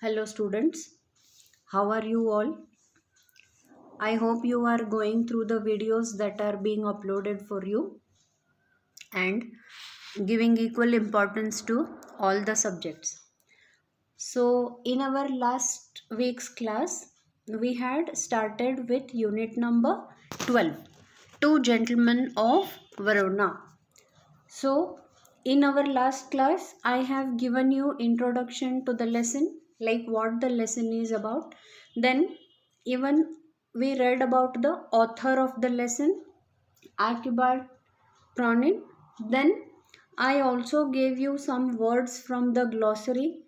Hello students, how are you all? I hope you are going through the videos that are being uploaded for you and giving equal importance to all the subjects. So in our last week's class, we had started with unit number 12, Two Gentlemen of Verona. So in our last class, I have given you introduction to the lesson, like what the lesson is about. Then even we read about the author of the lesson, Archibald Cronin. Then I also gave you some words from the glossary,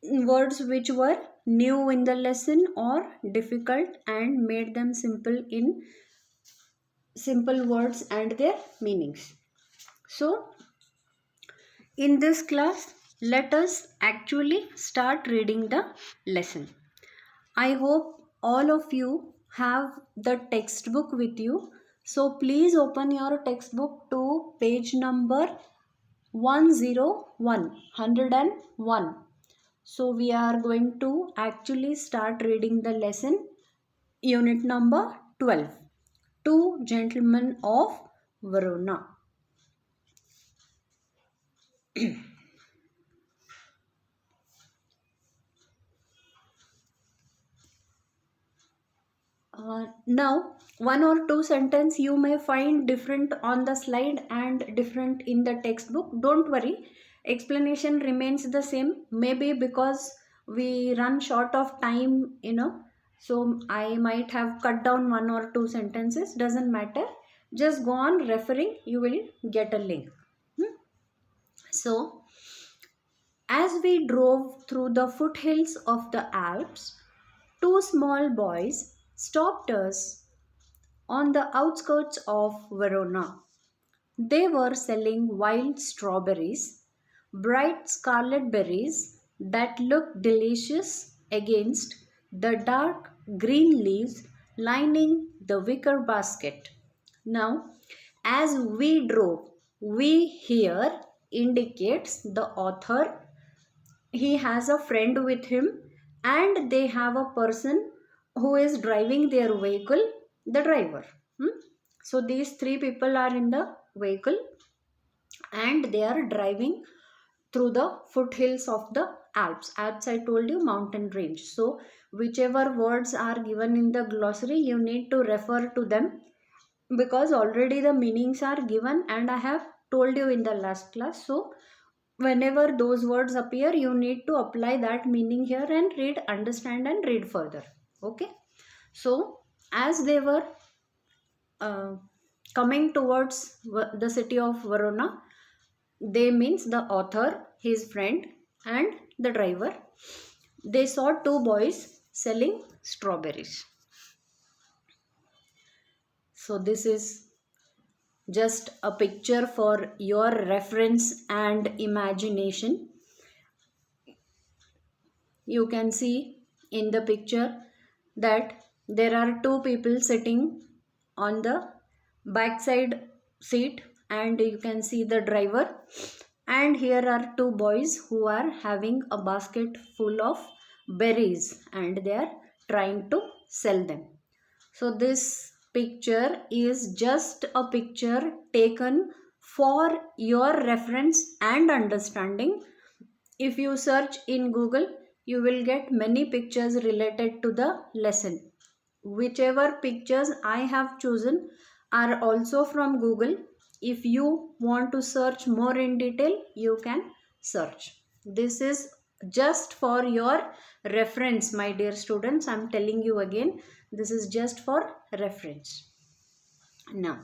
words which were new in the lesson or difficult, and made them simple in simple words and their meanings. So in this class, let us actually start reading the lesson. I hope all of you have the textbook with you. So please open your textbook to page number 101. So we are going to actually start reading the lesson, unit number 12, Two Gentlemen of Verona. Now, one or two sentence you may find different on the slide and different in the textbook. Don't worry, explanation remains the same. Maybe because we run short of time, so I might have cut down one or two sentences. Doesn't matter. Just go on referring. You will get a link. So, as we drove through the foothills of the Alps, two small boys stopped us on the outskirts of Verona. They were selling wild strawberries, bright scarlet berries that looked delicious against the dark green leaves lining the wicker basket. Now, as we drove, we here indicates the author. He has a friend with him and they have a person who is driving their vehicle, the driver. So these three people are in the vehicle and they are driving through the foothills of the Alps. I told you, mountain range. So whichever words are given in the glossary, you need to refer to them, because already the meanings are given and I have told you in the last class. So whenever those words appear, you need to apply that meaning here and read, understand and read further. Okay. So as they were uh, coming towards the city of Verona, they means the author, his friend and the driver, they saw two boys selling strawberries. So this is just a picture for your reference and imagination. You can see in the picture that there are two people sitting on the backside seat and you can see the driver, and here are two boys who are having a basket full of berries and they are trying to sell them. So this picture is just a picture taken for your reference and understanding. If you search in Google, you will get many pictures related to the lesson. Whichever pictures I have chosen are also from Google. If you want to search more in detail, you can search. This is just for your reference, my dear students. I am telling you again, this is just for reference. Now,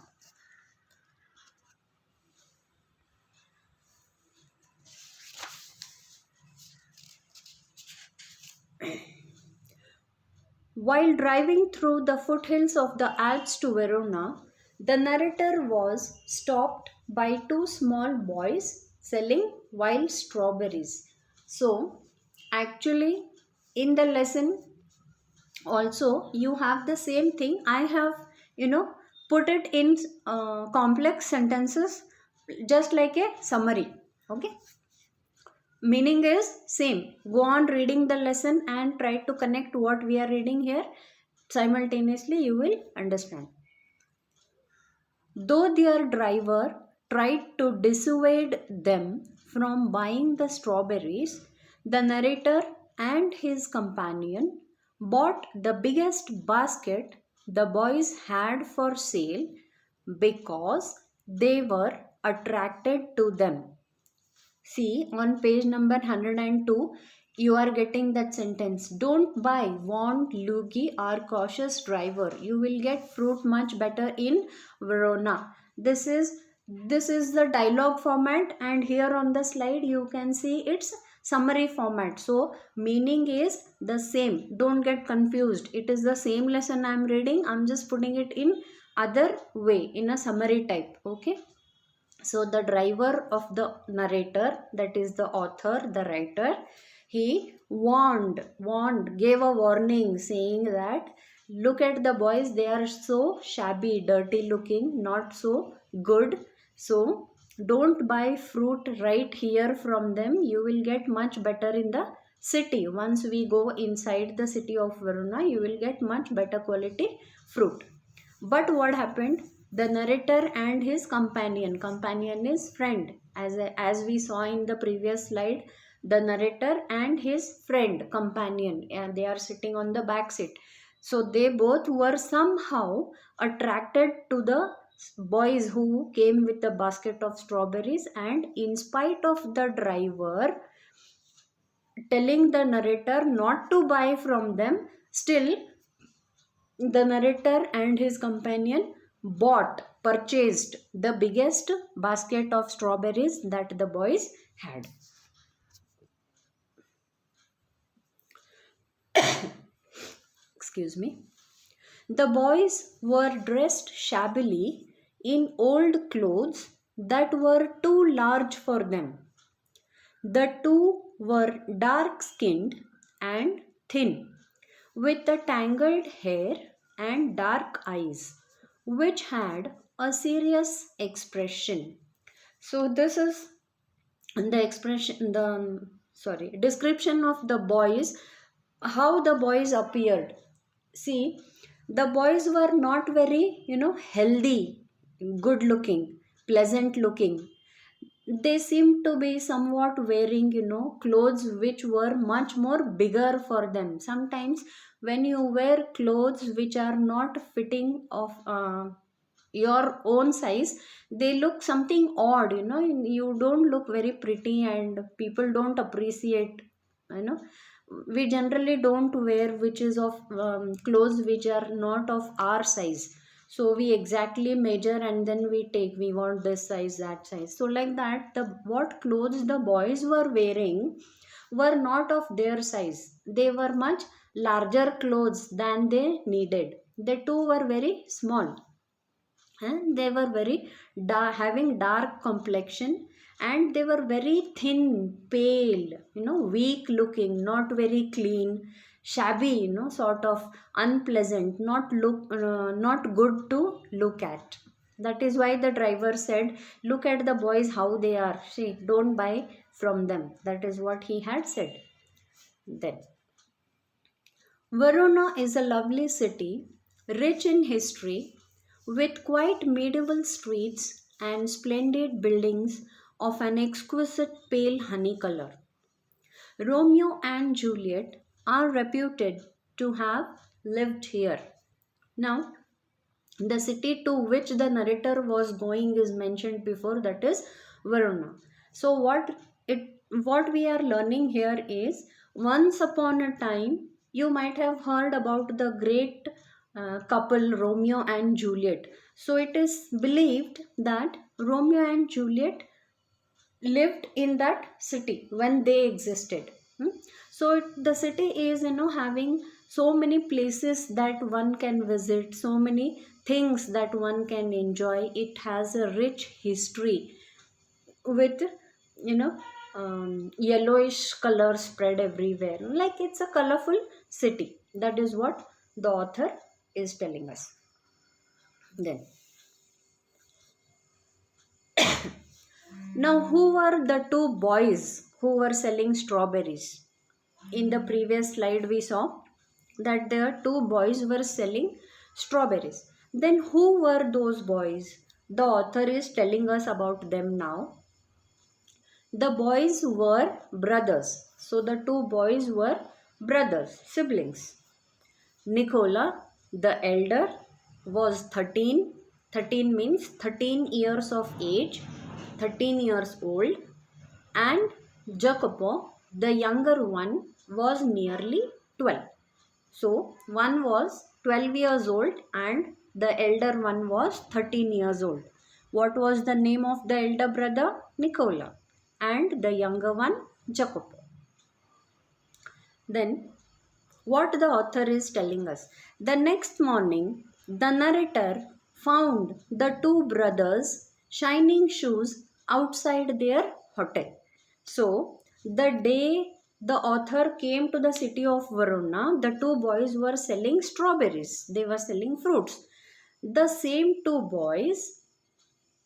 while driving through the foothills of the Alps to Verona, the narrator was stopped by two small boys selling wild strawberries. So, actually, in the lesson, also you have the same thing. I have, put it in complex sentences, just like a summary. Okay. Meaning is same. Go on reading the lesson and try to connect what we are reading here. Simultaneously you will understand. Though their driver tried to dissuade them from buying the strawberries, the narrator and his companion bought the biggest basket the boys had for sale because they were attracted to them. See, on page number 102, you are getting that sentence. Don't buy, warned Luigi, our cautious driver. You will get fruit much better in Verona. This is the dialogue format, and here on the slide you can see it's summary format. So meaning is the same. Don't get confused. It is the same lesson I am reading. I'm just putting it in other way, in a summary type. Okay. So the driver of the narrator, that is the author, the writer, he warned, gave a warning saying that look at the boys, they are so shabby, dirty looking, not so good. So don't buy fruit right here from them. You will get much better in the city. Once we go inside the city of Verona, you will get much better quality fruit. But what happened? The narrator and his companion is friend. As we saw in the previous slide, the narrator and his friend, companion, and they are sitting on the back seat. So they both were somehow attracted to the boys who came with a basket of strawberries, and in spite of the driver telling the narrator not to buy from them, still the narrator and his companion purchased the biggest basket of strawberries that the boys had. Excuse me. The boys were dressed shabbily in old clothes that were too large for them. The two were dark skinned and thin, with a tangled hair and dark eyes, which had a serious expression. So this is the expression, the description of the boys, how the boys appeared. See, the boys were not very, healthy, good looking, pleasant looking. They seemed to be somewhat wearing, clothes which were much more bigger for them. Sometimes when you wear clothes which are not fitting of your own size, they look something odd, you don't look very pretty and people don't appreciate, you know we generally don't wear which is of clothes which are not of our size. So we exactly measure and then we want this size, that size. So like that, the what clothes the boys were wearing were not of their size. They were much larger clothes than they needed. They too were very small, and they were very having dark complexion, and they were very thin, pale, weak looking, not very clean, shabby, sort of unpleasant, not good to look at. That is why the driver said, look at the boys how they are, see, don't buy from them. That is what he had said. Then Verona is a lovely city, rich in history, with quite medieval streets and splendid buildings of an exquisite pale honey color. Romeo and Juliet are reputed to have lived here. Now, the city to which the narrator was going is mentioned before, that is Verona. So what we are learning here is, once upon a time you might have heard about the great couple Romeo and Juliet. So it is believed that Romeo and Juliet lived in that city when they existed. So the city is, having so many places that one can visit, so many things that one can enjoy. It has a rich history with, you know yellowish color spread everywhere, like it's a colorful city. That is what the author is telling us. Then, now, who were the two boys who were selling strawberries. In the previous slide, we saw that the two boys were selling strawberries. Then, who were those boys? The author is telling us about them now. The boys were brothers. So, the two boys were brothers, siblings. Nicola, the elder, was 13. 13 means 13 years of age, 13 years old, and Jacopo, the younger one, was nearly 12. So, one was 12 years old and the elder one was 13 years old. What was the name of the elder brother? Nicola. And the younger one, Jacopo. Then, what the author is telling us. The next morning, the narrator found the two brothers shining shoes outside their hotel. So, the day the author came to the city of Verona, the two boys were selling strawberries. They were selling fruits. The same two boys,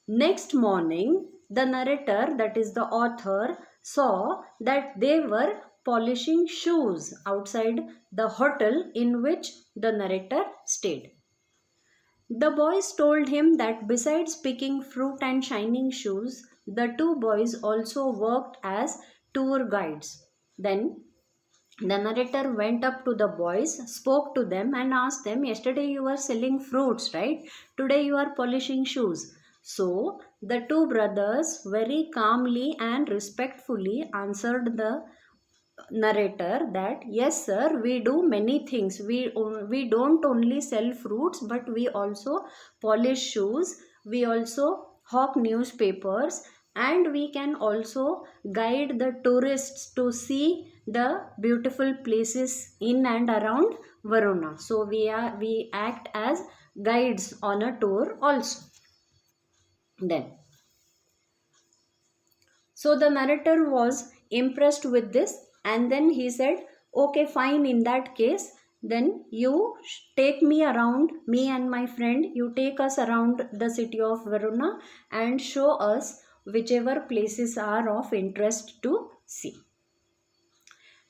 next morning, the narrator, that is the author, saw that they were polishing shoes outside the hotel in which the narrator stayed. The boys told him that besides picking fruit and shining shoes, the two boys also worked as tour guides. Then the narrator went up to the boys, spoke to them, and asked them, yesterday you were selling fruits, right? Today you are polishing shoes. So the two brothers very calmly and respectfully answered the narrator that yes sir, we do many things. We don't only sell fruits, but we also polish shoes, we also hawk newspapers, and we can also guide the tourists to see the beautiful places in and around Verona. So we act as guides on a tour also. Then so the narrator was impressed with this, and then he said, okay, fine, in that case, then you take me around, me and my friend, you take us around the city of Verona and show us whichever places are of interest to see.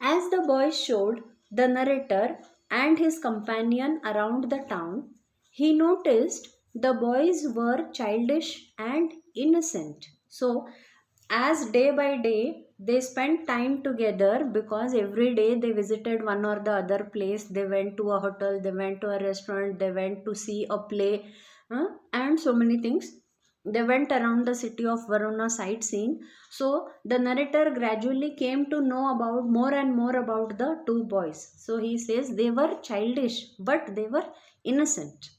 As the boys showed the narrator and his companion around the town, he noticed the boys were childish and innocent. So, as day by day they spent time together, because every day they visited one or the other place, they went to a hotel, they went to a restaurant, they went to see a play, and so many things. They went around the city of Verona sightseeing. So the narrator gradually came to know about more and more about the two boys. So he says they were childish, but they were innocent.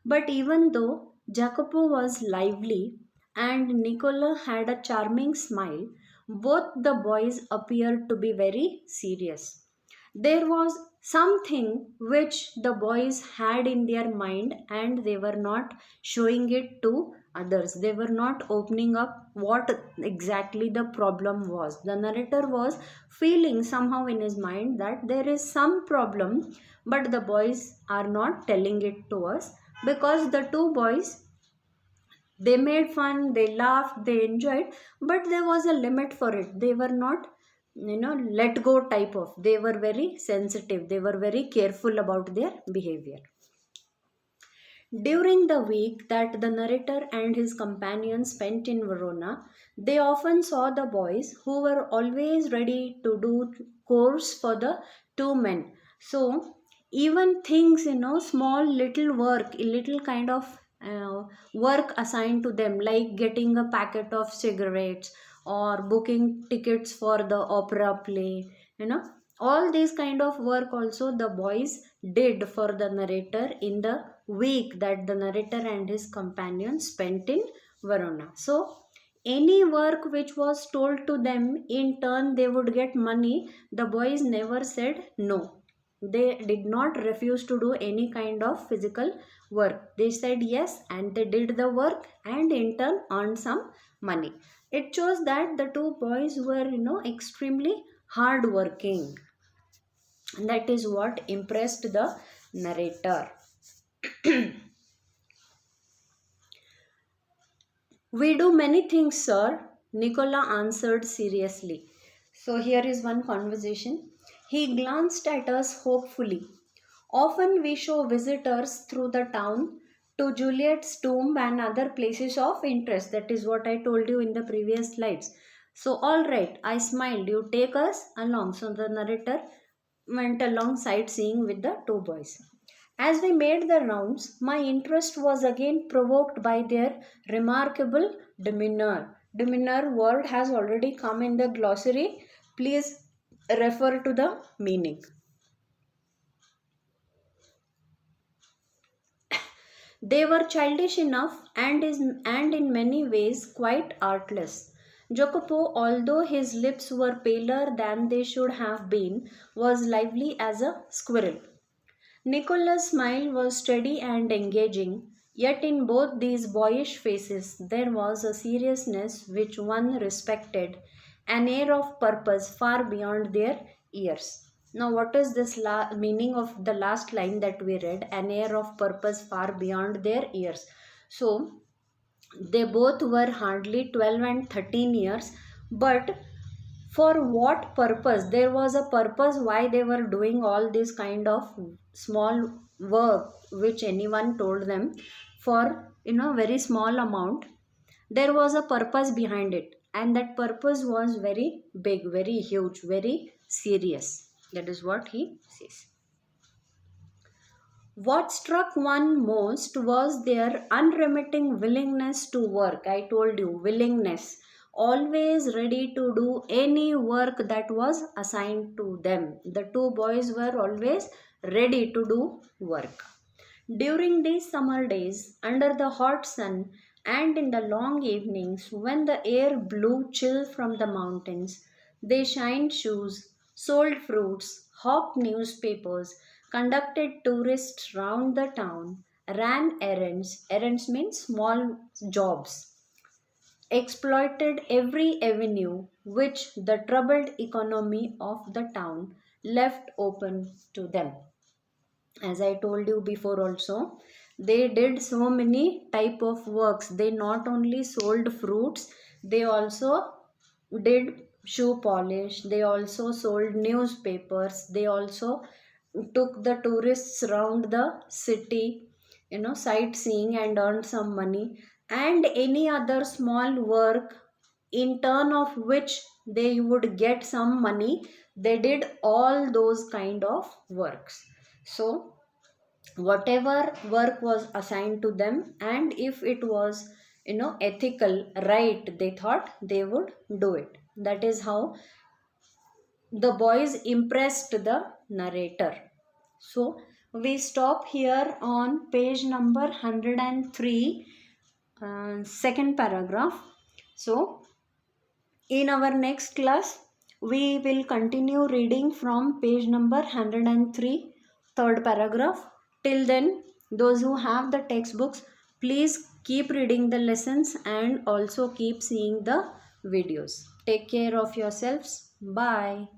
But even though Jacopo was lively and Nicola had a charming smile, both the boys appeared to be very serious. There was something which the boys had in their mind and they were not showing it to others. They were not opening up what exactly the problem was. The narrator was feeling somehow in his mind that there is some problem, but the boys are not telling it to us, because the two boys, they made fun, they laughed, they enjoyed, but there was a limit for it. They were not, let go type of. They were very sensitive, they were very careful about their behavior. During the week that the narrator and his companions spent in Verona, they often saw the boys who were always ready to do chores for the two men. So, even things, small little work, little kind of work assigned to them, like getting a packet of cigarettes or booking tickets for the opera play, all these kind of work also the boys did for the narrator in the week that the narrator and his companions spent in Verona. So any work which was told to them, in turn they would get money. The boys never said no. They did not refuse to do any kind of physical work. They said yes and they did the work and in turn earned some money. It shows that the two boys were, extremely hard working. That is what impressed the narrator. We do many things, sir, Nicola answered seriously. So here is one conversation. He glanced at us hopefully. Often we show visitors through the town to Juliet's tomb and other places of interest. That is what I told you in the previous slides. So, all right, I smiled. You take us along. So, the narrator went along sightseeing with the two boys. As we made the rounds, my interest was again provoked by their remarkable demeanor. Demeanor word has already come in the glossary. Please refer to the meaning. They were childish enough and in many ways quite artless. Jacopo, although his lips were paler than they should have been, was lively as a squirrel. Nicola's smile was steady and engaging, yet in both these boyish faces there was a seriousness which one respected, an air of purpose far beyond their years. Now, what is this meaning of the last line that we read? An air of purpose far beyond their years. So, they both were hardly 12 and 13 years, but for what purpose? There was a purpose why they were doing all this kind of small work which anyone told them for very small amount. There was a purpose behind it, and that purpose was very big, very huge, very serious. That is what he says. What struck one most was their unremitting willingness to work. I told you, willingness. Always ready to do any work that was assigned to them. The two boys were always ready to do work. During these summer days, under the hot sun, and in the long evenings when the air blew chill from the mountains, they shined shoes, sold fruits, hawked newspapers, conducted tourists round the town, ran errands, errands means small jobs, exploited every avenue which the troubled economy of the town left open to them. As I told you before also, they did so many type of works. They not only sold fruits, they also did shoe polish, they also sold newspapers, they also took the tourists around the city, sightseeing, and earned some money, and any other small work in turn of which they would get some money. They did all those kind of works. So whatever work was assigned to them, and if it was ethical, right, they thought they would do it. That is how the boys impressed the narrator. So we stop here on page number 103, second paragraph. So in our next class we will continue reading from page number 103, third paragraph. Till then, those who have the textbooks, please keep reading the lessons and also keep seeing the videos. Take care of yourselves. Bye.